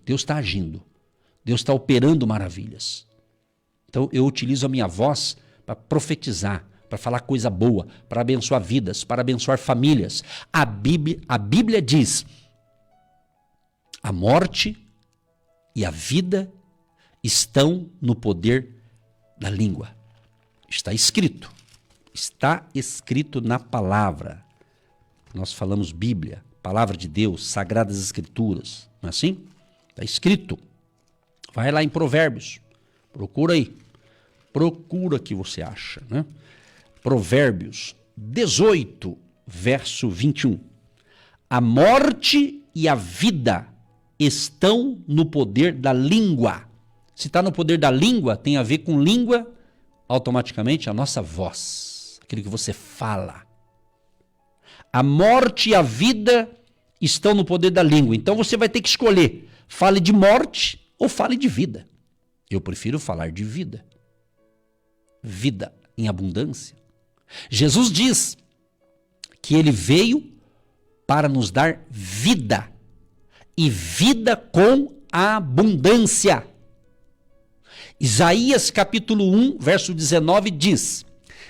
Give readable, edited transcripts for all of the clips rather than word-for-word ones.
Deus está agindo. Deus está operando maravilhas. Então eu utilizo a minha voz para profetizar, para falar coisa boa, para abençoar vidas, para abençoar famílias. A Bíblia diz: a morte e a vida estão no poder da língua. Está escrito. Está escrito na palavra. Nós falamos Bíblia, palavra de Deus, Sagradas Escrituras. Não é assim? Está escrito. Vai lá em Provérbios. Procura aí. Procura que você acha, né? Provérbios 18, verso 21. A morte e a vida estão no poder da língua. Se está no poder da língua, tem a ver com língua, automaticamente a nossa voz, aquilo que você fala. A morte e a vida estão no poder da língua. Então você vai ter que escolher, fale de morte ou fale de vida. Eu prefiro falar de vida. Vida em abundância. Jesus diz que ele veio para nos dar vida, e vida com abundância. Isaías capítulo 1, verso 19 diz: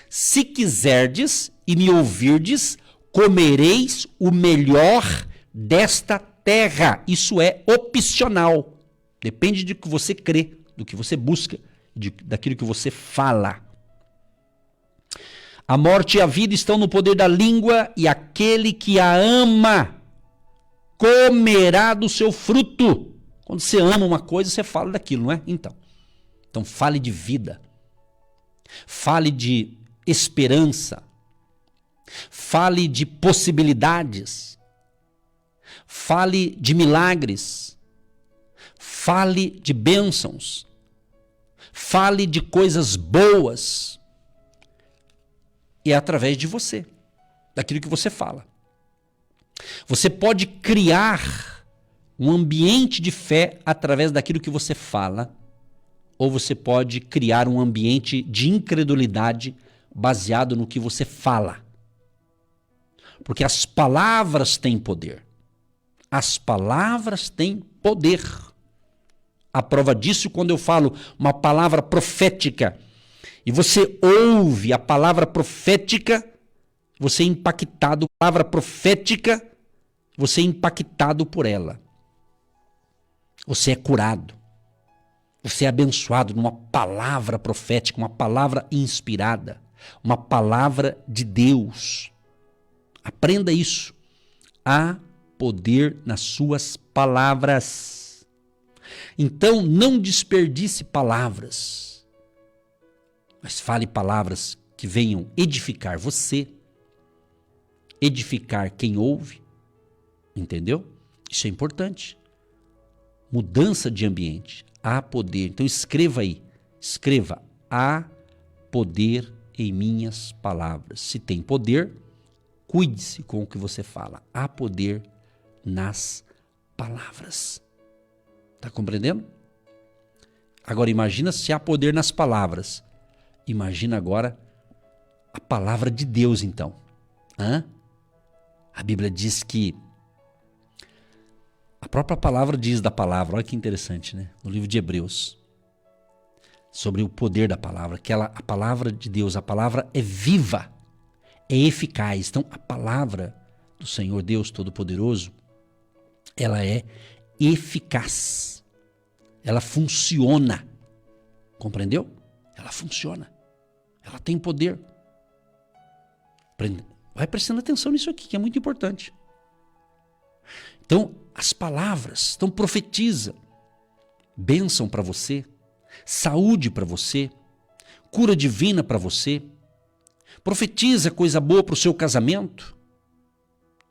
se quiserdes e me ouvirdes, comereis o melhor desta terra. Isso é opcional. Depende do que você crê, do que você busca, daquilo que você fala. A morte e a vida estão no poder da língua, e aquele que a ama comerá do seu fruto. Quando você ama uma coisa, você fala daquilo, não é? Então fale de vida. Fale de esperança. Fale de possibilidades. Fale de milagres. Fale de bênçãos. Fale de coisas boas. E é através de você, daquilo que você fala. Você pode criar um ambiente de fé através daquilo que você fala, ou você pode criar um ambiente de incredulidade baseado no que você fala. Porque as palavras têm poder. As palavras têm poder. A prova disso, quando eu falo uma palavra profética, e você ouve a palavra profética, você é impactado, palavra profética, você é impactado por ela. Você é curado. Você é abençoado numa palavra profética, uma palavra inspirada, uma palavra de Deus. Aprenda isso. Há poder nas suas palavras. Então, não desperdice palavras. Mas fale palavras que venham edificar você, edificar quem ouve, entendeu? Isso é importante. Mudança de ambiente, há poder. Então escreva aí, escreva: há poder em minhas palavras. Se tem poder, cuide-se com o que você fala. Há poder nas palavras. Está compreendendo? Agora imagina se há poder nas palavras. Imagina agora a palavra de Deus, então. A Bíblia diz que... A própria palavra diz da palavra, olha que interessante, né? No livro de Hebreus, sobre o poder da palavra, que a palavra de Deus, a palavra é viva, é eficaz. Então, a palavra do Senhor Deus Todo-Poderoso, ela é eficaz. Ela funciona. Compreendeu? Ela funciona. Ela tem poder. Vai prestando atenção nisso aqui, que é muito importante. Então, as palavras, então profetiza. Bênção para você, saúde para você, cura divina para você. Profetiza coisa boa para o seu casamento.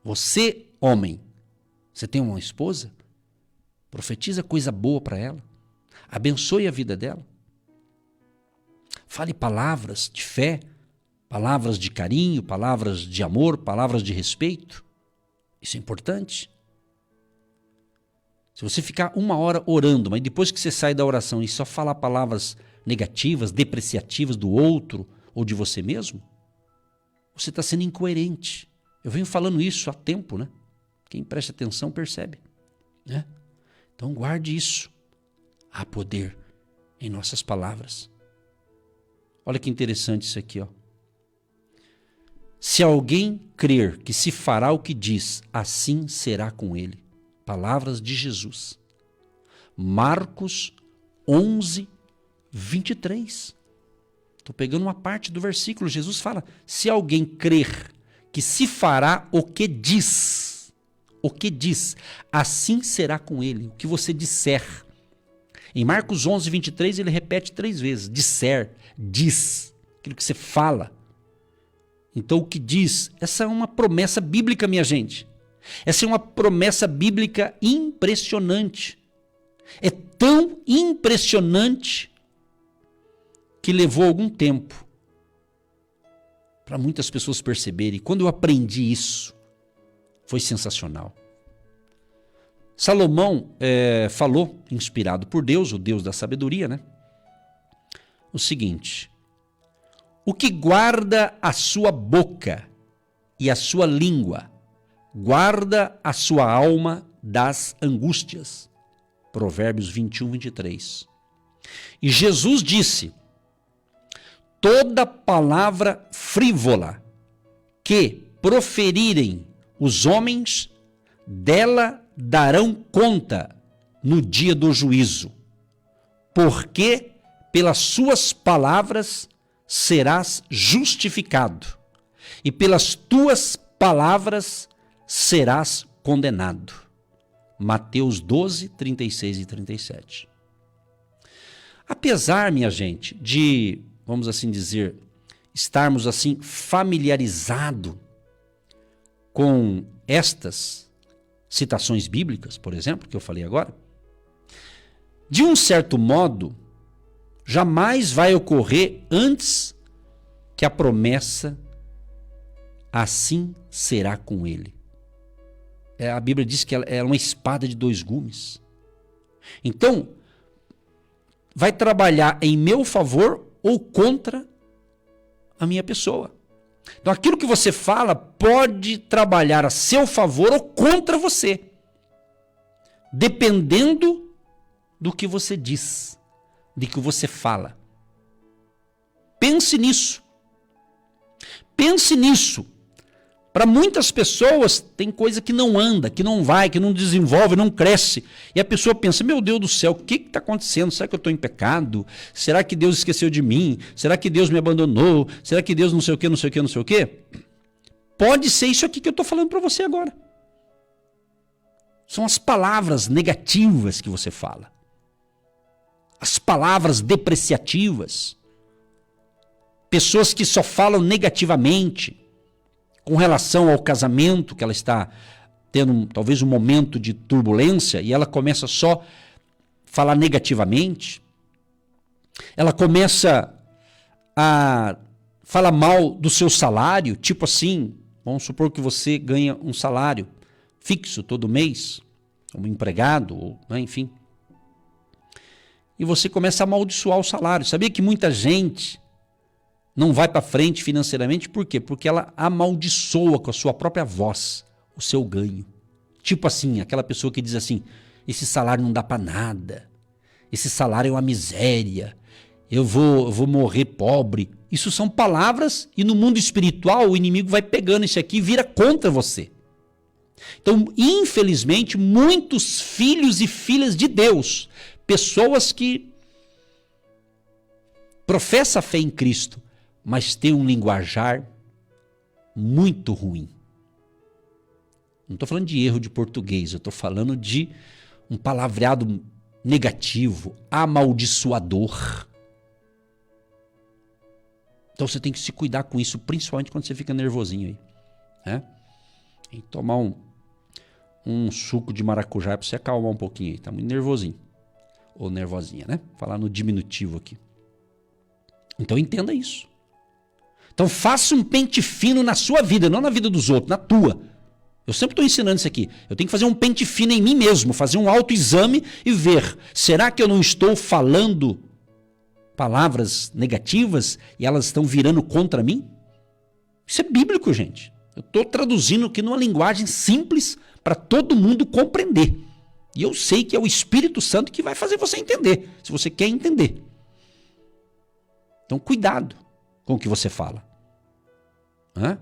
Você, homem, você tem uma esposa? Profetiza coisa boa para ela. Abençoe a vida dela. Fale palavras de fé, palavras de carinho, palavras de amor, palavras de respeito. Isso é importante. Se você ficar 1 hora orando, mas depois que você sai da oração e só falar palavras negativas, depreciativas do outro ou de você mesmo, você está sendo incoerente. Eu venho falando isso há tempo, né? Quem presta atenção percebe, né? Então guarde isso. Há poder em nossas palavras. Olha que interessante isso aqui, ó. Se alguém crer que se fará o que diz, assim será com ele. Palavras de Jesus. Marcos 11, 23. Estou pegando uma parte do versículo. Jesus fala, se alguém crer que se fará o que diz, assim será com ele. O que você disser. Em Marcos 11, 23, ele repete 3 vezes. Disser, diz, aquilo que você fala. Então o que diz, essa é uma promessa bíblica, minha gente. Essa é uma promessa bíblica impressionante. É tão impressionante que levou algum tempo para muitas pessoas perceberem. Quando eu aprendi isso, foi sensacional. Salomão falou, inspirado por Deus, o Deus da sabedoria, né? O seguinte: o que guarda a sua boca e a sua língua, guarda a sua alma das angústias. Provérbios 21, 23. E Jesus disse, toda palavra frívola que proferirem os homens, dela darão conta no dia do juízo, porque pelas suas palavras serás justificado, e pelas tuas palavras serás condenado. Mateus 12, 36 e 37. Apesar, minha gente, de, vamos assim dizer, estarmos assim familiarizados com estas citações bíblicas, por exemplo, que eu falei agora, de um certo modo, jamais vai ocorrer antes que a promessa assim será com ele. A Bíblia diz que ela é uma espada de 2 gumes. Então, vai trabalhar em meu favor ou contra a minha pessoa. Então, aquilo que você fala pode trabalhar a seu favor ou contra você, dependendo do que você diz, de que você fala. Pense nisso. Pense nisso. Para muitas pessoas tem coisa que não anda, que não vai, que não desenvolve, não cresce. E a pessoa pensa, meu Deus do céu, o que está acontecendo? Será que eu estou em pecado? Será que Deus esqueceu de mim? Será que Deus me abandonou? Será que Deus não sei o quê, não sei o quê, não sei o quê? Pode ser isso aqui que eu estou falando para você agora. São as palavras negativas que você fala. As palavras depreciativas. Pessoas que só falam negativamente com relação ao casamento, que ela está tendo talvez um momento de turbulência e ela começa só a falar negativamente. Ela começa a falar mal do seu salário, tipo assim, vamos supor que você ganha um salário fixo todo mês, como empregado, ou, né, enfim. E você começa a amaldiçoar o salário. Sabia que muita gente não vai para frente financeiramente, por quê? Porque ela amaldiçoa com a sua própria voz o seu ganho. Tipo assim, aquela pessoa que diz assim, esse salário não dá para nada, esse salário é uma miséria, eu vou morrer pobre. Isso são palavras e no mundo espiritual o inimigo vai pegando isso aqui e vira contra você. Então, infelizmente, muitos filhos e filhas de Deus, pessoas que professam a fé em Cristo, mas tem um linguajar muito ruim. Não estou falando de erro de português, eu estou falando de um palavreado negativo, amaldiçoador. Então você tem que se cuidar com isso, principalmente quando você fica nervosinho aí. Né? Tem que tomar um suco de maracujá para você acalmar um pouquinho aí, tá muito nervosinho. Ou nervosinha, né? Falar no diminutivo aqui. Então entenda isso. Então faça um pente fino na sua vida, não na vida dos outros, na tua. Eu sempre estou ensinando isso aqui. Eu tenho que fazer um pente fino em mim mesmo, fazer um autoexame e ver, será que eu não estou falando palavras negativas e elas estão virando contra mim? Isso é bíblico, gente. Eu estou traduzindo aqui numa linguagem simples para todo mundo compreender. E eu sei que é o Espírito Santo que vai fazer você entender, se você quer entender. Então, cuidado com o que você fala. A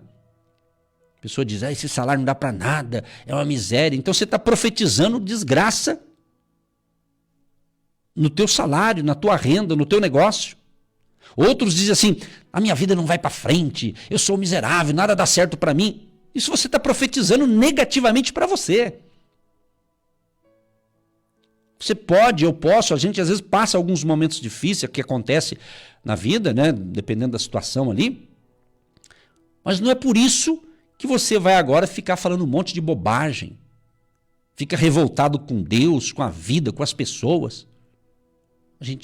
pessoa diz, esse salário não dá para nada, é uma miséria. Então, você está profetizando desgraça no teu salário, na tua renda, no teu negócio. Outros dizem assim, a minha vida não vai para frente, eu sou miserável, nada dá certo para mim. Isso você está profetizando negativamente para você. Você pode, eu posso, a gente às vezes passa alguns momentos difíceis que acontece na vida, né? Dependendo da situação ali. Mas não é por isso que você vai agora ficar falando um monte de bobagem. Fica revoltado com Deus, com a vida, com as pessoas.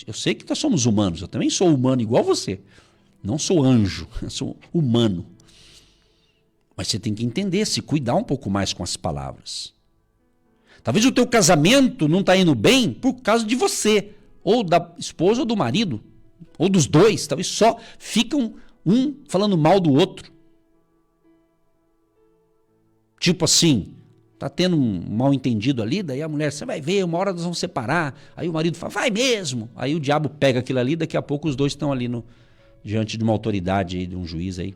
Eu sei que nós somos humanos, eu também sou humano igual você. Não sou anjo, eu sou humano. Mas você tem que entender, se cuidar um pouco mais com as palavras. Talvez o teu casamento não está indo bem por causa de você, ou da esposa ou do marido, ou dos dois. Talvez só ficam um falando mal do outro. Tipo assim, tá tendo um mal entendido ali, daí a mulher, você vai ver, uma hora nós vamos separar. Aí o marido fala, vai mesmo. Aí o diabo pega aquilo ali, daqui a pouco os dois estão ali diante de uma autoridade, aí, de um juiz aí,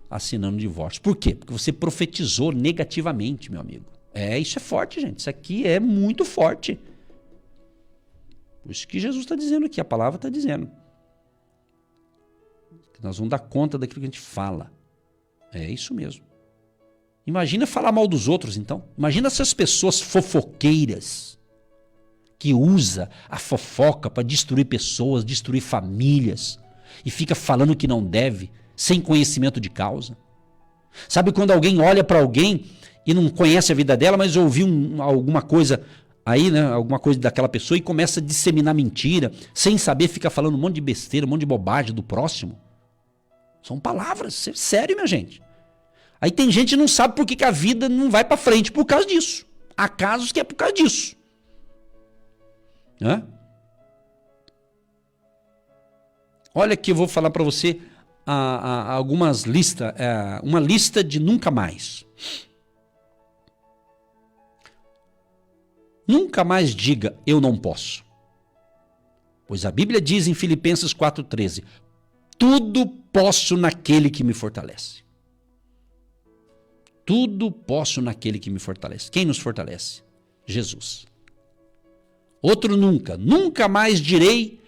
assinando o divórcio. Por quê? Porque você profetizou negativamente, meu amigo. Isso é forte, gente. Isso aqui é muito forte. Por isso que Jesus está dizendo aqui, a palavra está dizendo. Que nós vamos dar conta daquilo que a gente fala. É isso mesmo. Imagina falar mal dos outros, então. Imagina essas pessoas fofoqueiras que usa a fofoca para destruir pessoas, destruir famílias e fica falando que não deve, sem conhecimento de causa. Sabe quando alguém olha para alguém e não conhece a vida dela, mas ouviu alguma coisa aí, né, alguma coisa daquela pessoa e começa a disseminar mentira, sem saber, fica falando um monte de besteira, um monte de bobagem do próximo. São palavras, sério, minha gente. Aí tem gente que não sabe por que a vida não vai para frente por causa disso. Há casos que é por causa disso. Olha aqui, eu vou falar para você algumas listas, uma lista de nunca mais. Nunca mais diga, eu não posso. Pois a Bíblia diz em Filipenses 4,13, tudo posso naquele que me fortalece. Tudo posso naquele que me fortalece. Quem nos fortalece? Jesus. Outro nunca mais direi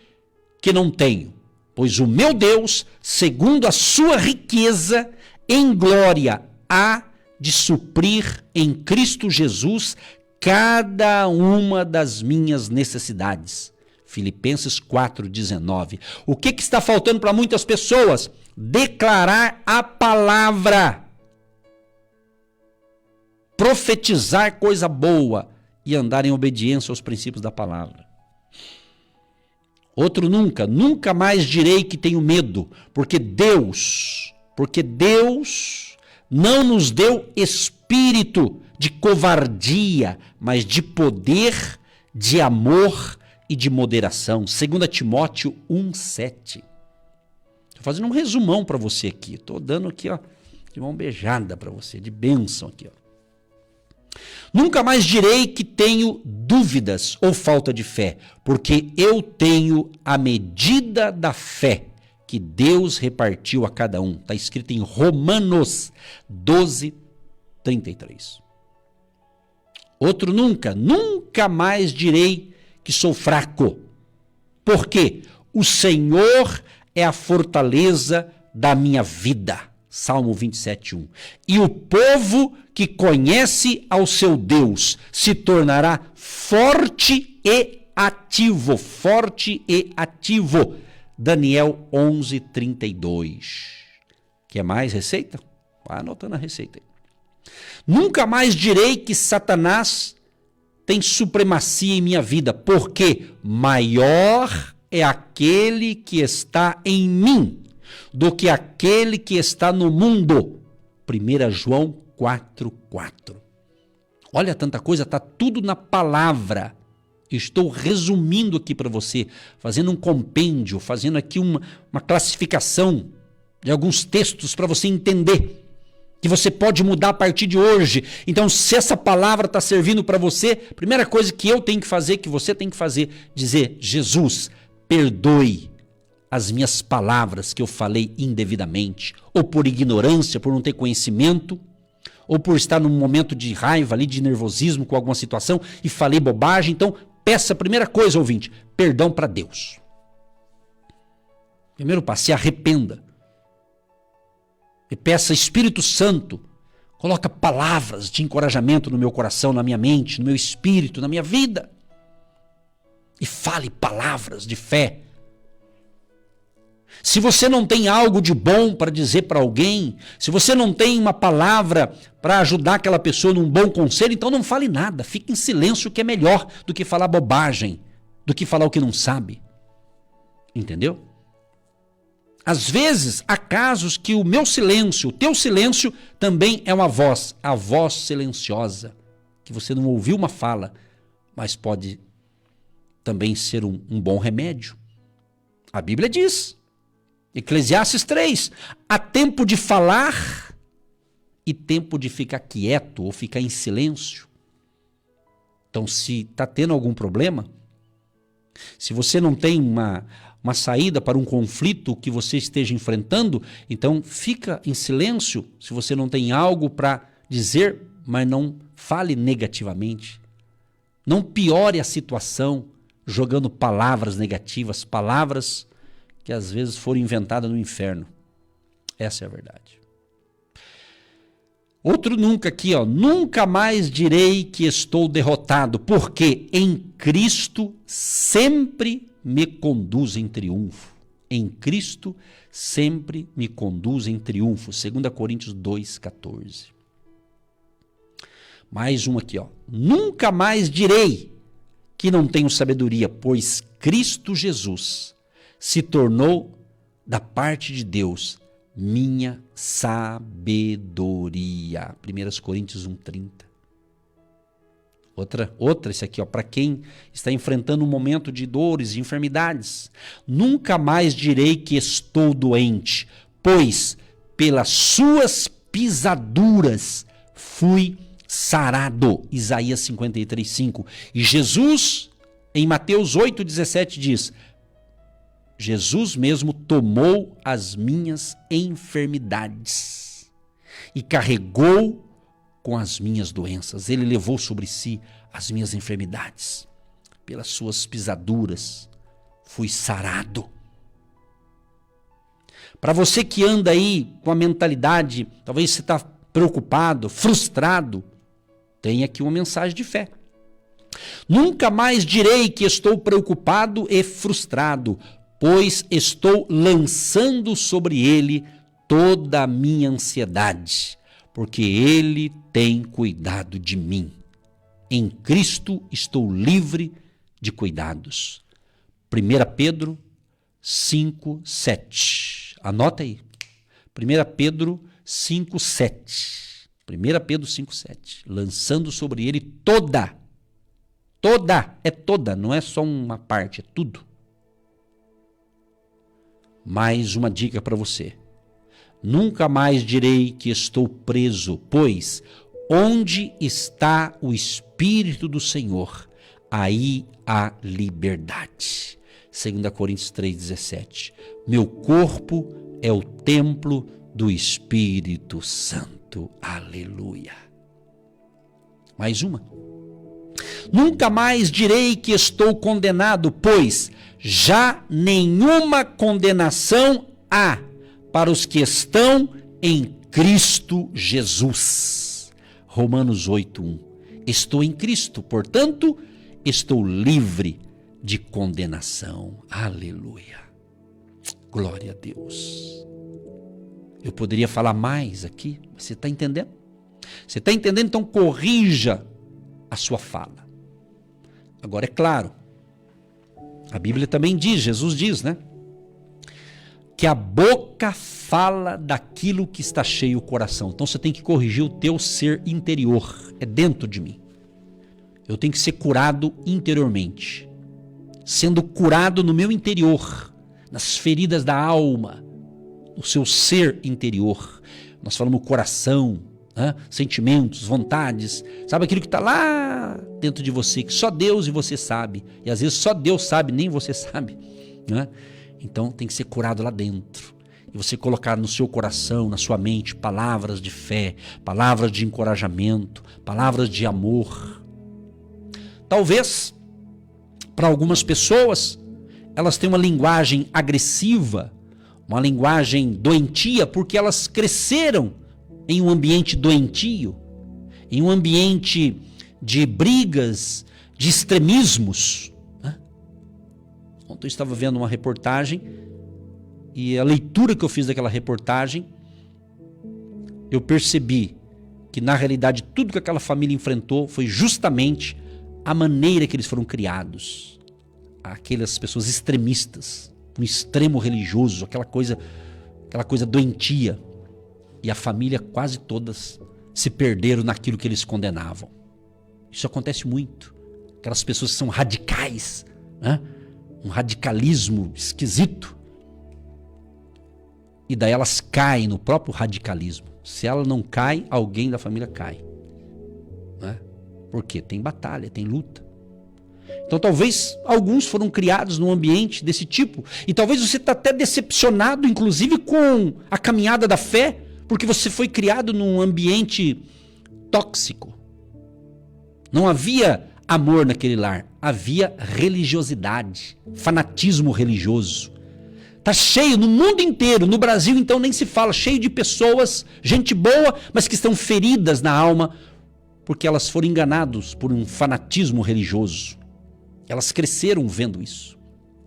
que não tenho, pois o meu Deus, segundo a sua riqueza em glória, há de suprir em Cristo Jesus cada uma das minhas necessidades. Filipenses 4,19. O que está faltando para muitas pessoas? Declarar a palavra. Profetizar coisa boa e andar em obediência aos princípios da palavra. Outro nunca mais direi que tenho medo, porque Deus não nos deu espírito de covardia, mas de poder, de amor e de moderação. 2 Timóteo 1,7. Estou fazendo um resumão para você aqui. Estou dando aqui, ó, de mão beijada para você, de bênção aqui, ó. Nunca mais direi que tenho dúvidas ou falta de fé, porque eu tenho a medida da fé que Deus repartiu a cada um. Está escrito em Romanos 12:33. Outro nunca mais direi que sou fraco, porque o Senhor é a fortaleza da minha vida. Salmo 27:1. E o povo que conhece ao seu Deus se tornará forte e ativo. Forte e ativo. Daniel 11:32. Quer mais receita? Vai anotando a receita aí. Nunca mais direi que Satanás tem supremacia em minha vida, porque maior é aquele que está em mim do que aquele que está no mundo. 1 João 4:4. Olha tanta coisa, está tudo na palavra. Estou resumindo aqui para você, fazendo um compêndio, fazendo aqui uma classificação de alguns textos para você entender. que você pode mudar a partir de hoje. Então, se essa palavra está servindo para você, primeira coisa que eu tenho que fazer, que você tem que fazer, dizer: Jesus, perdoe as minhas palavras que eu falei indevidamente, ou por ignorância, por não ter conhecimento, ou por estar num momento de raiva ali, de nervosismo com alguma situação e falei bobagem. Então, peça a primeira coisa, ouvinte, perdão para Deus. Primeiro passo, se arrependa. E peça: Espírito Santo, coloca palavras de encorajamento no meu coração, na minha mente, no meu espírito, na minha vida. E fale palavras de fé. Se você não tem algo de bom para dizer para alguém, se você não tem uma palavra para ajudar aquela pessoa num bom conselho, então não fale nada. Fique em silêncio, que é melhor do que falar bobagem, do que falar o que não sabe. Entendeu? Às vezes, há casos que o meu silêncio, o teu silêncio, também é uma voz, a voz silenciosa, que você não ouviu uma fala, mas pode também ser um bom remédio. A Bíblia diz, Eclesiastes 3, há tempo de falar e tempo de ficar quieto ou ficar em silêncio. Então, se está tendo algum problema, se você não tem uma saída para um conflito que você esteja enfrentando, então fica em silêncio. Se você não tem algo para dizer, mas não fale negativamente. Não piore a situação jogando palavras negativas, palavras que às vezes foram inventadas no inferno. Essa é a verdade. Outro nunca aqui, ó. Nunca mais direi que estou derrotado, porque em Cristo sempre me conduz em triunfo. Em Cristo sempre me conduz em triunfo. 2 Coríntios 2,14. Mais um aqui, ó. Nunca mais direi que não tenho sabedoria, pois Cristo Jesus se tornou da parte de Deus minha sabedoria. 1 Coríntios 1,30. Outra, esse aqui, ó, para quem está enfrentando um momento de dores, de enfermidades. Nunca mais direi que estou doente, pois pelas suas pisaduras fui sarado. Isaías 53,5. E Jesus, em Mateus 8,17, diz: Jesus mesmo tomou as minhas enfermidades e carregou com as minhas doenças. Ele levou sobre si as minhas enfermidades. Pelas suas pisaduras fui sarado. Para você que anda aí com a mentalidade, talvez você está preocupado, frustrado, tem aqui uma mensagem de fé. Nunca mais direi que estou preocupado e frustrado, pois estou lançando sobre ele toda a minha ansiedade, porque ele tem cuidado de mim. Em Cristo estou livre de cuidados. 1 Pedro 5,7. Anota aí. 1 Pedro 5,7. 1 Pedro 5,7. Lançando sobre ele toda, não é só uma parte, é tudo. Mais uma dica para você. Nunca mais direi que estou preso, pois onde está o Espírito do Senhor, aí há liberdade. 2 Coríntios 3,17. Meu corpo é o templo do Espírito Santo. Aleluia. Mais uma. Nunca mais direi que estou condenado, pois já nenhuma condenação há para os que estão em Cristo Jesus. Romanos 8,1. Estou em Cristo, portanto, estou livre de condenação. Aleluia. Glória a Deus. Eu poderia falar mais aqui, mas você está entendendo? Você está entendendo? Então corrija a sua fala. Agora é claro, a Bíblia também diz, Jesus diz, né? Que a boca fala daquilo que está cheio o coração. Então você tem que corrigir o teu ser interior. É dentro de mim. Eu tenho que ser curado interiormente. Sendo curado no meu interior, nas feridas da alma, no seu ser interior. Nós falamos coração, né? Sentimentos, vontades, sabe aquilo que está lá dentro de você, que só Deus e você sabe, e às vezes só Deus sabe, nem você sabe, né? Então tem que ser curado lá dentro, e você colocar no seu coração, na sua mente, palavras de fé, palavras de encorajamento, palavras de amor. Talvez, para algumas pessoas, elas têm uma linguagem agressiva, uma linguagem doentia, porque elas cresceram em um ambiente doentio, em um ambiente de brigas, de extremismos. Ontem eu estava vendo uma reportagem e a leitura que eu fiz daquela reportagem, eu percebi que na realidade tudo que aquela família enfrentou foi justamente a maneira que eles foram criados. Aquelas pessoas extremistas, um extremo religioso, aquela coisa doentia. E a família quase todas se perderam naquilo que eles condenavam. Isso acontece muito. Aquelas pessoas que são radicais, né? Um radicalismo esquisito. E daí elas caem no próprio radicalismo. Se ela não cai, alguém da família cai. Né? Porque tem batalha, tem luta. Então talvez alguns foram criados num ambiente desse tipo. E talvez você está até decepcionado, inclusive, com a caminhada da fé, porque você foi criado num ambiente tóxico. Não havia amor naquele lar, havia religiosidade, fanatismo religioso. Está cheio no mundo inteiro, no Brasil então nem se fala, cheio de pessoas, gente boa, mas que estão feridas na alma, porque elas foram enganadas por um fanatismo religioso. Elas cresceram vendo isso,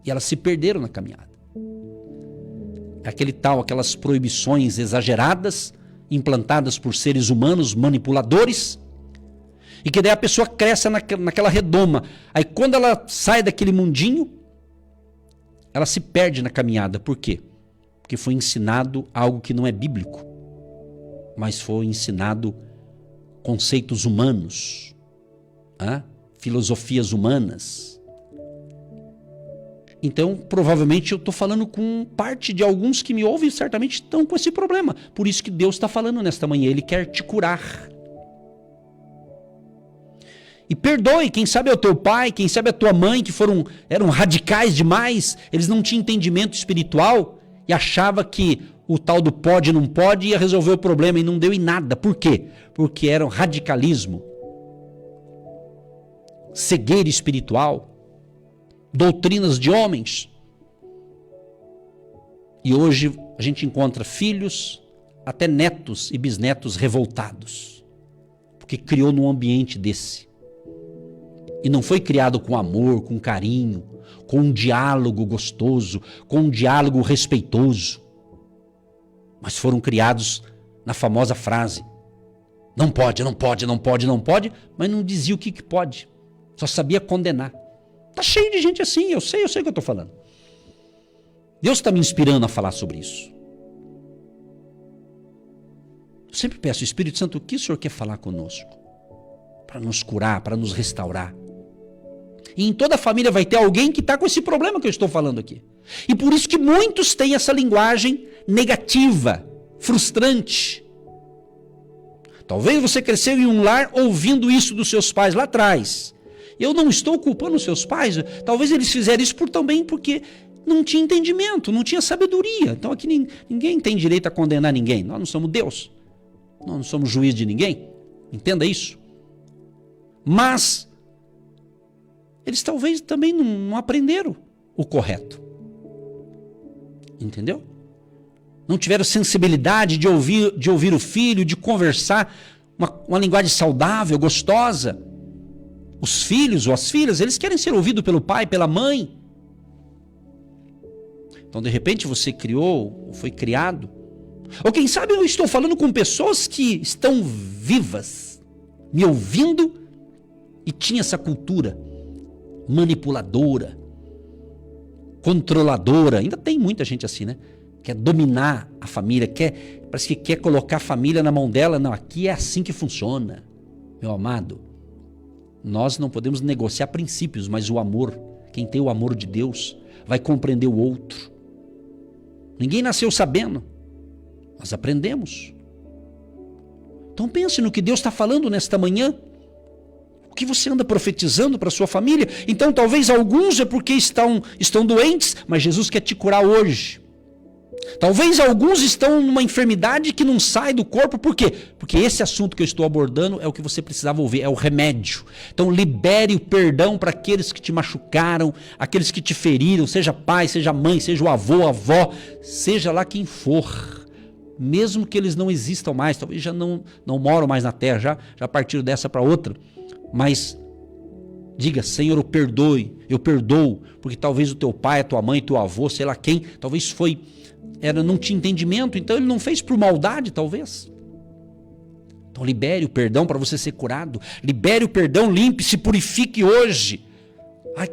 e elas se perderam na caminhada. Aquelas proibições exageradas, implantadas por seres humanos manipuladores, e que daí a pessoa cresce naquela redoma. Aí quando ela sai daquele mundinho, ela se perde na caminhada. Por quê? Porque foi ensinado algo que não é bíblico, mas foi ensinado conceitos humanos, filosofias humanas. Então, provavelmente eu estou falando com parte de alguns que me ouvem e certamente estão com esse problema. Por isso que Deus está falando nesta manhã, Ele quer te curar. E perdoe, quem sabe é o teu pai, quem sabe é a tua mãe, que eram radicais demais, eles não tinham entendimento espiritual e achava que o tal do pode não pode ia resolver o problema e não deu em nada. Por quê? Porque era um radicalismo, cegueira espiritual, doutrinas de homens. E hoje a gente encontra filhos, até netos e bisnetos revoltados, porque criou num ambiente desse. E não foi criado com amor, com carinho, com um diálogo gostoso, com um diálogo respeitoso. Mas foram criados na famosa frase: não pode, não pode, não pode, não pode, mas não dizia o que pode. Só sabia condenar. Está cheio de gente assim, eu sei o que eu estou falando. Deus está me inspirando a falar sobre isso. Eu sempre peço, Espírito Santo, o que o Senhor quer falar conosco? Para nos curar, para nos restaurar. E em toda a família vai ter alguém que está com esse problema que eu estou falando aqui. E por isso que muitos têm essa linguagem negativa, frustrante. Talvez você cresceu em um lar ouvindo isso dos seus pais lá atrás. Eu não estou culpando os seus pais. Talvez eles fizeram isso também porque não tinha entendimento, não tinha sabedoria. Então aqui ninguém tem direito a condenar ninguém. Nós não somos Deus. Nós não somos juiz de ninguém. Entenda isso. Mas eles talvez também não aprenderam o correto. Entendeu? Não tiveram sensibilidade de ouvir o filho, de conversar uma linguagem saudável, gostosa. Os filhos ou as filhas, eles querem ser ouvidos pelo pai, pela mãe. Então, de repente, você criou, ou foi criado. Ou quem sabe eu estou falando com pessoas que estão vivas, me ouvindo, e tinha essa cultura manipuladora, controladora. Ainda tem muita gente assim, né? Quer dominar a família, parece que quer colocar a família na mão dela. Não, aqui é assim que funciona, meu amado. Nós não podemos negociar princípios, mas o amor, quem tem o amor de Deus, vai compreender o outro. Ninguém nasceu sabendo, nós aprendemos. Então pense no que Deus está falando nesta manhã. O que você anda profetizando para sua família? Então talvez alguns é porque estão doentes, mas Jesus quer te curar hoje. Talvez alguns estão numa enfermidade que não sai do corpo, por quê? Porque esse assunto que eu estou abordando é o que você precisava ouvir, é o remédio. Então libere o perdão para aqueles que te machucaram, aqueles que te feriram, seja pai, seja mãe, seja o avô, a avó, seja lá quem for. Mesmo que eles não existam mais, talvez já não moram mais na terra, já partiram dessa para outra. Mas diga, Senhor, eu perdoo, porque talvez o teu pai, a tua mãe, teu avô, sei lá quem, talvez não tinha entendimento, então ele não fez por maldade, talvez. Então libere o perdão para você ser curado, libere o perdão, limpe, se purifique hoje.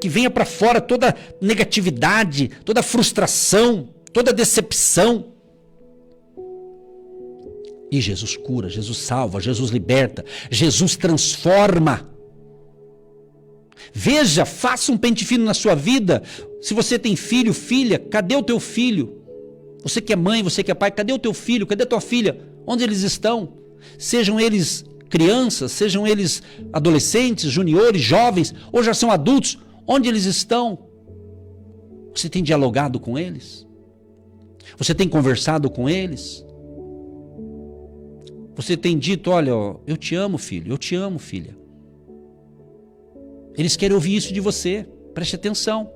Que venha para fora toda negatividade, toda frustração, toda decepção. E Jesus cura, Jesus salva, Jesus liberta, Jesus transforma. Veja, faça um pente fino na sua vida. Se você tem filho, filha, cadê o teu filho? Você que é mãe, você que é pai, cadê o teu filho? Cadê a tua filha? Onde eles estão? Sejam eles crianças, sejam eles adolescentes, juniores, jovens, ou já são adultos, onde eles estão? Você tem dialogado com eles? Você tem conversado com eles? Você tem dito, olha, eu te amo, filho, eu te amo, filha. Eles querem ouvir isso de você, preste atenção.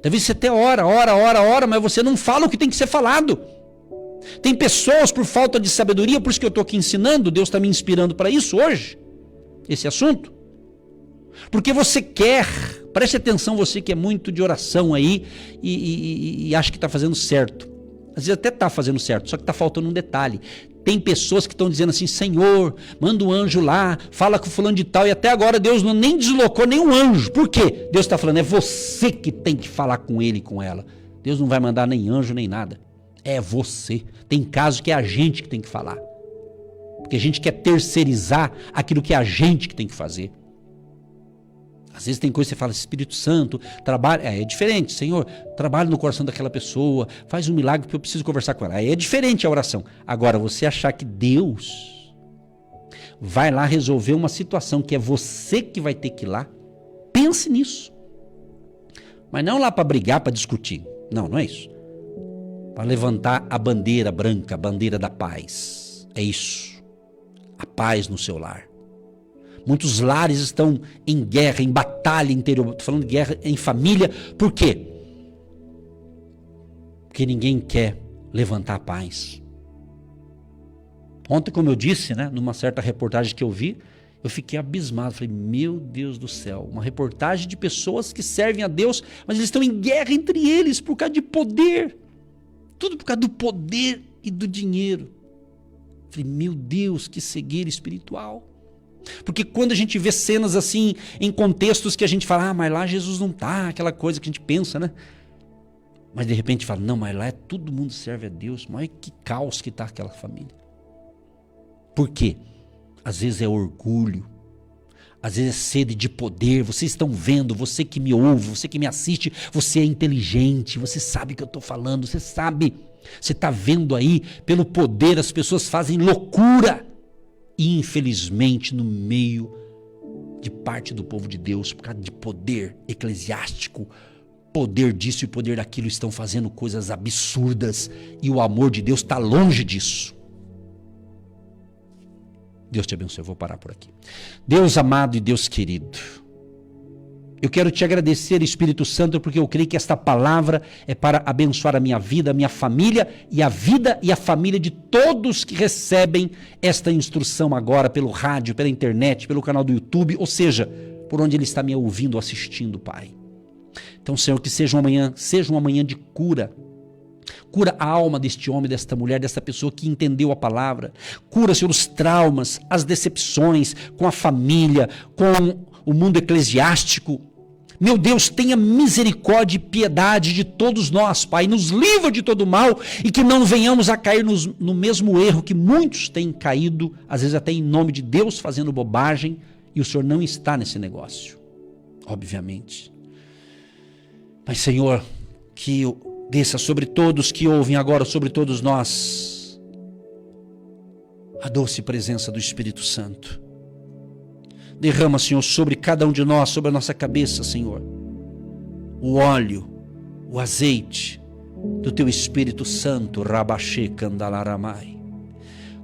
Talvez você até ora, mas você não fala o que tem que ser falado. Tem pessoas por falta de sabedoria, por isso que eu estou aqui ensinando, Deus está me inspirando para isso hoje, esse assunto. Porque você quer, preste atenção, você que é muito de oração aí e acha que está fazendo certo. Às vezes até está fazendo certo, só que está faltando um detalhe. Tem pessoas que estão dizendo assim, Senhor, manda um anjo lá, fala com fulano de tal, e até agora Deus nem deslocou nenhum anjo. Por quê? Deus está falando, é você que tem que falar com ele e com ela. Deus não vai mandar nem anjo nem nada. É você. Tem casos que é a gente que tem que falar. Porque a gente quer terceirizar aquilo que é a gente que tem que fazer. Às vezes tem coisa que você fala, Espírito Santo, trabalha, é diferente, Senhor, trabalha no coração daquela pessoa, faz um milagre porque eu preciso conversar com ela. Aí é diferente a oração. Agora, você achar que Deus vai lá resolver uma situação que é você que vai ter que ir lá, pense nisso. Mas não lá para brigar, para discutir. Não é isso. Para levantar a bandeira branca, a bandeira da paz. É isso. A paz no seu lar. Muitos lares estão em guerra, em batalha interior. Estou falando de guerra em família. Por quê? Porque ninguém quer levantar a paz. Ontem, como eu disse, numa certa reportagem que eu vi, eu fiquei abismado. Falei, meu Deus do céu. Uma reportagem de pessoas que servem a Deus, mas eles estão em guerra entre eles por causa de poder. Tudo por causa do poder e do dinheiro. Falei, meu Deus, que cegueira espiritual. Porque quando a gente vê cenas assim, em contextos que a gente fala, mas lá Jesus não está, aquela coisa que a gente pensa, Mas de repente fala, não, mas lá todo mundo serve a Deus, mas que caos que está aquela família. Por quê? Às vezes é orgulho, às vezes é sede de poder. Vocês estão vendo, você que me ouve, você que me assiste, você é inteligente, você sabe o que eu estou falando, você sabe, você está vendo aí, pelo poder as pessoas fazem loucura. E infelizmente no meio de parte do povo de Deus, por causa de poder eclesiástico, poder disso e poder daquilo, estão fazendo coisas absurdas e o amor de Deus está longe disso. Deus te abençoe, eu vou parar por aqui. Deus amado e Deus querido, eu quero te agradecer, Espírito Santo, porque eu creio que esta palavra é para abençoar a minha vida, a minha família e a vida e a família de todos que recebem esta instrução agora pelo rádio, pela internet, pelo canal do YouTube, ou seja, por onde ele está me ouvindo, assistindo, Pai. Então, Senhor, que seja uma manhã de cura. Cura a alma deste homem, desta mulher, desta pessoa que entendeu a palavra. Cura, Senhor, os traumas, as decepções com a família, com o mundo eclesiástico. Meu Deus, tenha misericórdia e piedade de todos nós, Pai. Nos livra de todo mal e que não venhamos a cair no mesmo erro que muitos têm caído, às vezes até em nome de Deus, fazendo bobagem, e o Senhor não está nesse negócio, obviamente. Mas, Senhor, que desça sobre todos que ouvem agora, sobre todos nós, a doce presença do Espírito Santo. Derrama, Senhor, sobre cada um de nós, sobre a nossa cabeça, Senhor, o óleo, o azeite do Teu Espírito Santo, Rabaxê Candalaramai.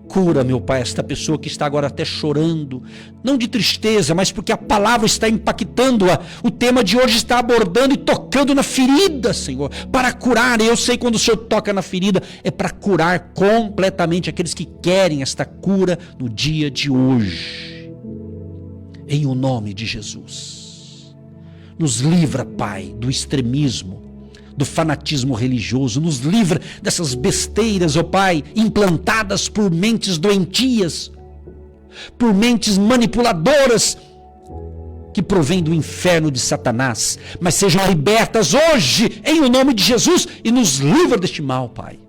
Cura, meu Pai, esta pessoa que está agora até chorando, não de tristeza, mas porque a palavra está impactando-a. O tema de hoje está abordando e tocando na ferida, Senhor, para curar. Eu sei quando o Senhor toca na ferida, é para curar completamente aqueles que querem esta cura no dia de hoje. Em o nome de Jesus. Nos livra, Pai, do extremismo, do fanatismo religioso. Nos livra dessas besteiras, ó Pai, implantadas por mentes doentias, por mentes manipuladoras, que provém do inferno de Satanás, mas sejam libertas hoje, em o nome de Jesus, e nos livra deste mal, Pai.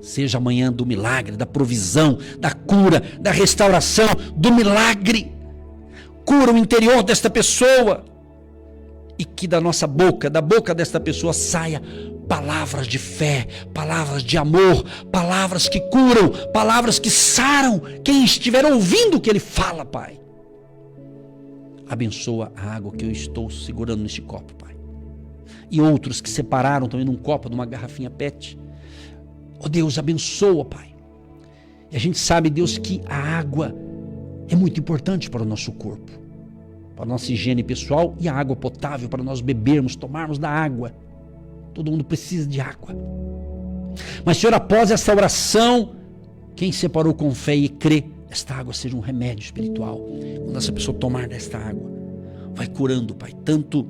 Seja amanhã do milagre, da provisão, da cura, da restauração, do milagre. Cura o interior desta pessoa, e que da nossa boca, da boca desta pessoa saia palavras de fé, palavras de amor, palavras que curam, palavras que saram quem estiver ouvindo o que ele fala, Pai. Abençoa a água que eu estou segurando neste copo, Pai. E outros que separaram também num copo, numa garrafinha PET. Oh Deus, abençoa, Pai. E a gente sabe, Deus, que a água é muito importante para o nosso corpo, para a nossa higiene pessoal, e a água potável para nós bebermos, tomarmos da água. Todo mundo precisa de água. Mas, Senhor, após essa oração, quem separou com fé e crê, esta água seja um remédio espiritual. Quando essa pessoa tomar desta água, vai curando, Pai, tanto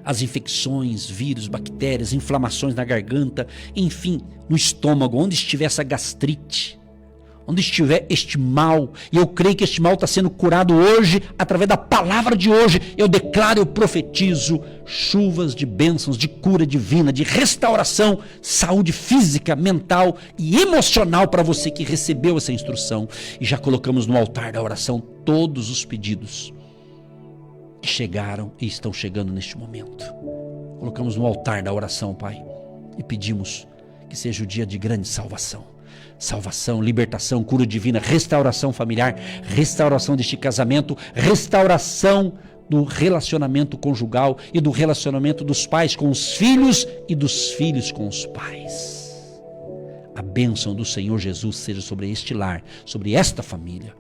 as infecções, vírus, bactérias, inflamações na garganta, enfim, no estômago, onde estiver essa gastrite, onde estiver este mal, e eu creio que este mal está sendo curado hoje, através da palavra de hoje. Eu declaro, eu profetizo chuvas de bênçãos, de cura divina, de restauração, saúde física, mental e emocional para você que recebeu essa instrução. E já colocamos no altar da oração todos os pedidos que chegaram e estão chegando neste momento. Colocamos no altar da oração, Pai, e pedimos que seja o dia de grande salvação. Salvação, libertação, cura divina, restauração familiar, restauração deste casamento, restauração do relacionamento conjugal e do relacionamento dos pais com os filhos e dos filhos com os pais. A bênção do Senhor Jesus seja sobre este lar, sobre esta família.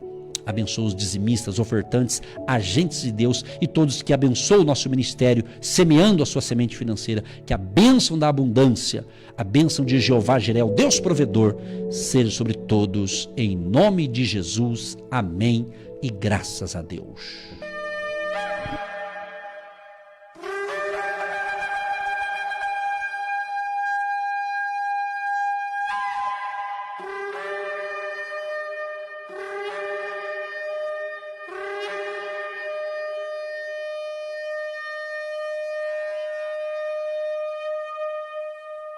Abençoa os dizimistas, ofertantes, agentes de Deus e todos que abençoam o nosso ministério, semeando a sua semente financeira. Que a bênção da abundância, a bênção de Jeová Jireh, o Deus provedor, seja sobre todos, em nome de Jesus. Amém e graças a Deus.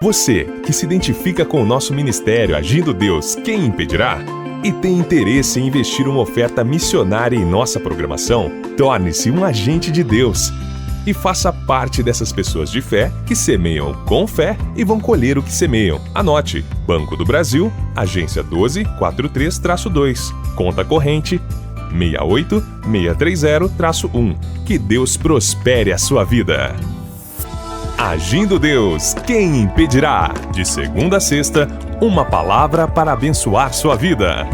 Você que se identifica com o nosso ministério Agindo Deus, quem impedirá? E tem interesse em investir uma oferta missionária em nossa programação? Torne-se um agente de Deus e faça parte dessas pessoas de fé que semeiam com fé e vão colher o que semeiam. Anote: Banco do Brasil, agência 1243-2, conta corrente 68630-1. Que Deus prospere a sua vida. Agindo Deus, quem impedirá? De segunda a sexta, uma palavra para abençoar sua vida.